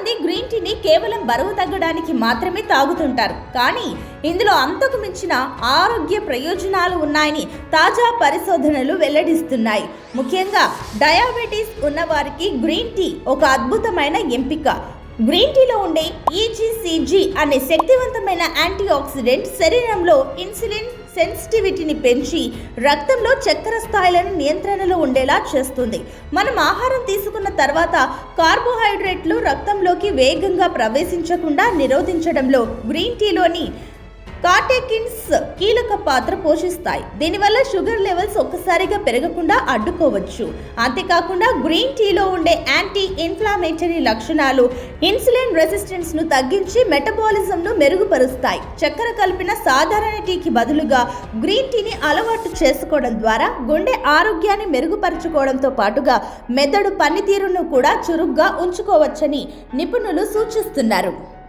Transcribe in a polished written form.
మంది గ్రీన్ టీని కేవలం బరువు తగ్గడానికి మాత్రమే తాగుతుంటారు. కానీ ఇందులో అంతకు మించిన ఆరోగ్య ప్రయోజనాలు ఉన్నాయని తాజా పరిశోధనలు వెల్లడిస్తున్నాయి. ముఖ్యంగా డయాబెటీస్ ఉన్నవారికి గ్రీన్ టీ ఒక అద్భుతమైన ఎంపిక. గ్రీన్ టీలో ఉండే ఈజీసీజీ అనే శక్తివంతమైన యాంటీ ఆక్సిడెంట్ శరీరంలో ఇన్సులిన్ సెన్సిటివిటీని పెంచి రక్తంలో చక్కెర స్థాయిలను నియంత్రణలో ఉండేలా చేస్తుంది. మనం ఆహారం తీసుకున్న తర్వాత కార్బోహైడ్రేట్లు రక్తంలోకి వేగంగా ప్రవేశించకుండా నిరోధించడంలో గ్రీన్ టీలోని కాటెకిన్స్ కీలక పాత్ర పోషిస్తాయి. దీనివల్ల షుగర్ లెవెల్స్ ఒక్కసారిగా పెరగకుండా అడ్డుకోవచ్చు. అంతేకాకుండా గ్రీన్ టీలో ఉండే యాంటీ ఇన్ఫ్లామేటరీ లక్షణాలు ఇన్సులిన్ రెసిస్టెన్స్ ను తగ్గించి మెటబాలిజంను మెరుగుపరుస్తాయి. చక్కెర కలిపిన సాధారణ టీకి బదులుగా గ్రీన్ టీని అలవాటు చేసుకోవడం ద్వారా గుండె ఆరోగ్యాన్ని మెరుగుపరచుకోవడంతో పాటుగా మెదడు పనితీరును కూడా చురుగ్గా ఉంచుకోవచ్చని నిపుణులు సూచిస్తున్నారు.